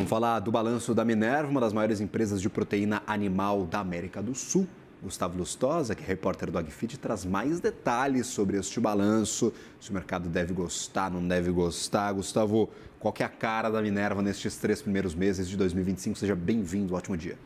Vamos falar do balanço da Minerva, uma das maiores empresas de proteína animal da América do Sul. Gustavo Lustosa, que é repórter do AgFeed, traz mais detalhes sobre este balanço. Se o mercado deve gostar, não deve gostar. Gustavo, qual que é a cara da Minerva nestes 3 primeiros meses de 2025? Seja bem-vindo, ótimo dia.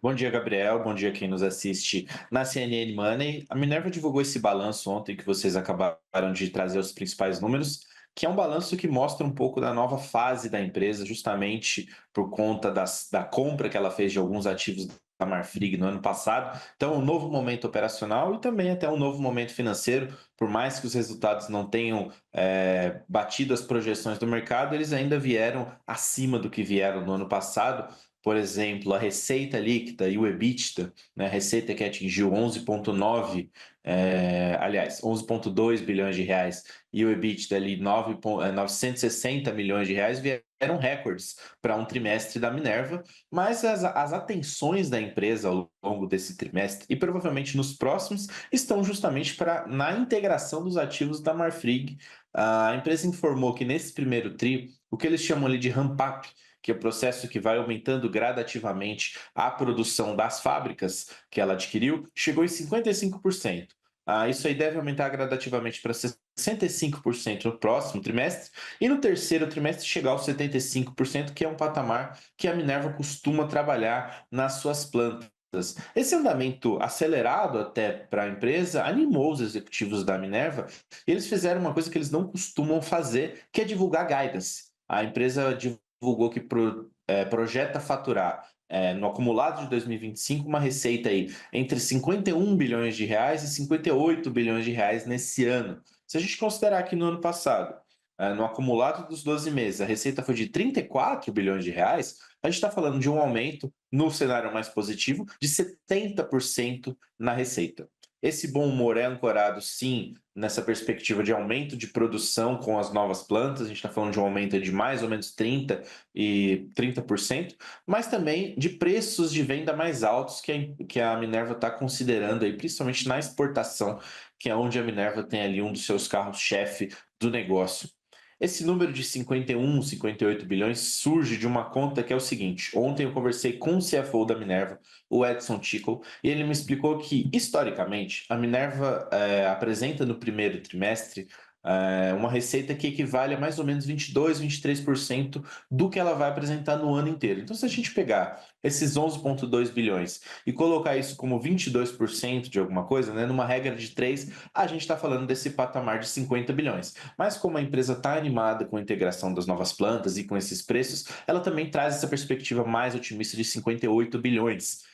Bom dia, Gabriel. Bom dia quem nos assiste na CNN Money. A Minerva divulgou esse balanço ontem que vocês acabaram de trazer os principais números, que é um balanço que mostra um pouco da nova fase da empresa, justamente por conta da compra que ela fez de alguns ativos da Marfrig no ano passado. Então, um novo momento operacional e também até um novo momento financeiro. Por mais que os resultados não tenham batido as projeções do mercado, eles ainda vieram acima do que vieram no ano passado. Por exemplo, a receita líquida e o EBITDA, né, a receita que atingiu 11,9, aliás, 11,2 bilhões de reais e o EBITDA ali 960 milhões de reais vieram recordes para um trimestre da Minerva, mas as atenções da empresa ao longo desse trimestre e provavelmente nos próximos estão justamente na integração dos ativos da Marfrig. A empresa informou que nesse primeiro tri, o que eles chamam ali de ramp-up, que é o processo que vai aumentando gradativamente a produção das fábricas que ela adquiriu, chegou em 55%. Isso aí deve aumentar gradativamente para 65% no próximo trimestre e no terceiro trimestre chegar aos 75%, que é um patamar que a Minerva costuma trabalhar nas suas plantas. Esse andamento acelerado até para a empresa animou os executivos da Minerva e eles fizeram uma coisa que eles não costumam fazer, que é divulgar guidance. A empresa divulgou que projeta faturar no acumulado de 2025 uma receita aí entre 51 bilhões de reais e 58 bilhões de reais nesse ano. Se a gente considerar que no ano passado, no acumulado dos 12 meses, a receita foi de 34 bilhões de reais, a gente está falando de um aumento no cenário mais positivo de 70% na receita. Esse bom humor é ancorado, sim, nessa perspectiva de aumento de produção com as novas plantas. A gente está falando de um aumento de mais ou menos 30%, mas também de preços de venda mais altos que a Minerva está considerando, aí, principalmente na exportação, que é onde a Minerva tem ali um dos seus carros-chefe do negócio. Esse número de 51, 58 bilhões surge de uma conta que é o seguinte: ontem eu conversei com o CFO da Minerva, o Edson Tickle, e ele me explicou que, historicamente, a Minerva apresenta no primeiro trimestre uma receita que equivale a mais ou menos 22, 23% do que ela vai apresentar no ano inteiro. Então, se a gente pegar esses 11,2 bilhões e colocar isso como 22% de alguma coisa, né, numa regra de 3, a gente está falando desse patamar de 50 bilhões. Mas como a empresa está animada com a integração das novas plantas e com esses preços, ela também traz essa perspectiva mais otimista de 58 bilhões.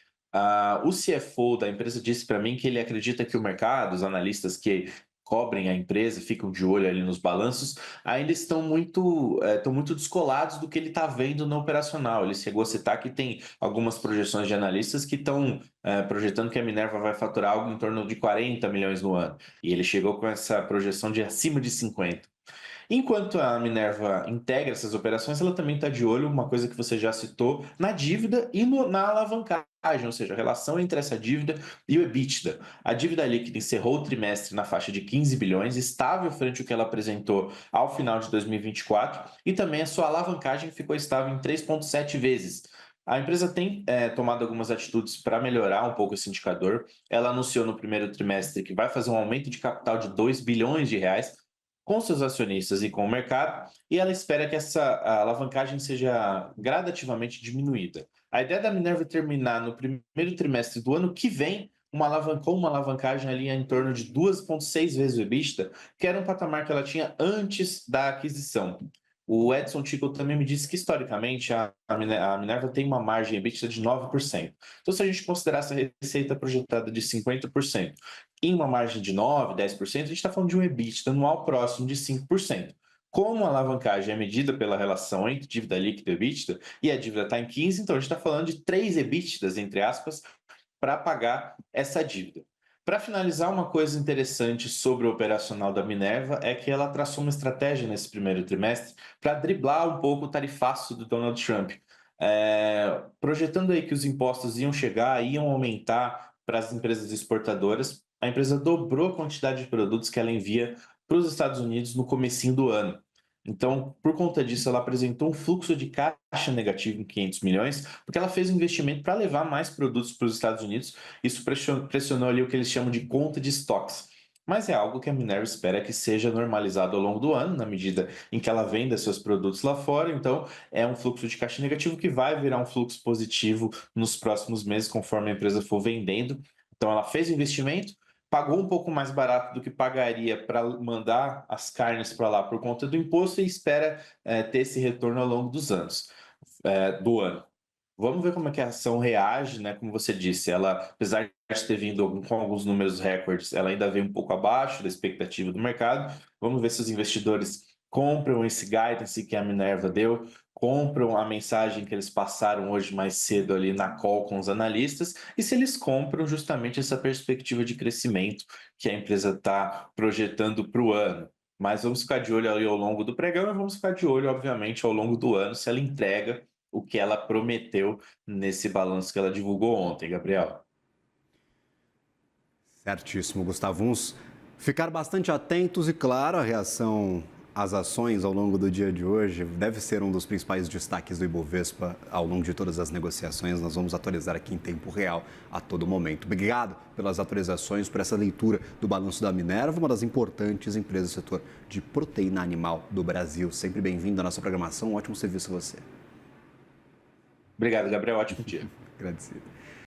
O CFO da empresa disse para mim que ele acredita que o mercado, os analistas que cobrem a empresa, ficam de olho ali nos balanços, ainda estão muito descolados do que ele está vendo no operacional. Ele chegou a citar que tem algumas projeções de analistas que estão projetando que a Minerva vai faturar algo em torno de 40 milhões no ano. E ele chegou com essa projeção de acima de 50. Enquanto a Minerva integra essas operações, ela também está de olho, uma coisa que você já citou, na dívida e na alavancagem, ou seja, a relação entre essa dívida e o EBITDA. A dívida líquida encerrou o trimestre na faixa de 15 bilhões, estável frente ao que ela apresentou ao final de 2024, e também a sua alavancagem ficou estável em 3,7 vezes. A empresa tem tomado algumas atitudes para melhorar um pouco esse indicador. Ela anunciou no primeiro trimestre que vai fazer um aumento de capital de 2 bilhões de reais com seus acionistas e com o mercado, e ela espera que essa alavancagem seja gradativamente diminuída. A ideia da Minerva é terminar no primeiro trimestre do ano que vem com uma alavancagem ali em torno de 2,6 vezes o EBITDA, que era um patamar que ela tinha antes da aquisição. O Edson Tickle também me disse que, historicamente, a Minerva tem uma margem EBITDA de 9%. Então, se a gente considerar essa receita projetada de 50%, em uma margem de 9, 10%, a gente está falando de um EBITDA anual próximo de 5%. Como a alavancagem é medida pela relação entre dívida líquida e EBITDA, e a dívida está em 15, então a gente está falando de 3 EBITDAs, entre aspas, para pagar essa dívida. Para finalizar, uma coisa interessante sobre o operacional da Minerva é que ela traçou uma estratégia nesse primeiro trimestre para driblar um pouco o tarifaço do Donald Trump, projetando aí que os impostos iam chegar, iam aumentar para as empresas exportadoras. A empresa dobrou a quantidade de produtos que ela envia para os Estados Unidos no comecinho do ano. Então, por conta disso, ela apresentou um fluxo de caixa negativo em 500 milhões, porque ela fez um investimento para levar mais produtos para os Estados Unidos. Isso pressionou ali o que eles chamam de conta de estoques. Mas é algo que a Minerva espera que seja normalizado ao longo do ano, na medida em que ela venda seus produtos lá fora. Então, é um fluxo de caixa negativo que vai virar um fluxo positivo nos próximos meses, conforme a empresa for vendendo. Então, ela fez o investimento, pagou um pouco mais barato do que pagaria para mandar as carnes para lá por conta do imposto e espera ter esse retorno ao longo dos anos, do ano. Vamos ver como é que a ação reage, né? Como você disse, ela, apesar de ter vindo com alguns números recordes, ela ainda veio um pouco abaixo da expectativa do mercado. Vamos ver se os investidores compram esse guidance que a Minerva deu, compram a mensagem que eles passaram hoje mais cedo ali na call com os analistas, e se eles compram justamente essa perspectiva de crescimento que a empresa está projetando para o ano. Mas vamos ficar de olho ali ao longo do pregão e vamos ficar de olho, obviamente, ao longo do ano, se ela entrega o que ela prometeu nesse balanço que ela divulgou ontem, Gabriel. Certíssimo, Gustavo. Vamos ficar bastante atentos e, claro, a reação às ações ao longo do dia de hoje deve ser um dos principais destaques do Ibovespa ao longo de todas as negociações. Nós vamos atualizar aqui em tempo real a todo momento. Obrigado pelas atualizações, por essa leitura do balanço da Minerva, uma das importantes empresas do setor de proteína animal do Brasil. Sempre bem-vindo à nossa programação. Um ótimo serviço a você. Obrigado, Gabriel. Ótimo dia. Agradecido.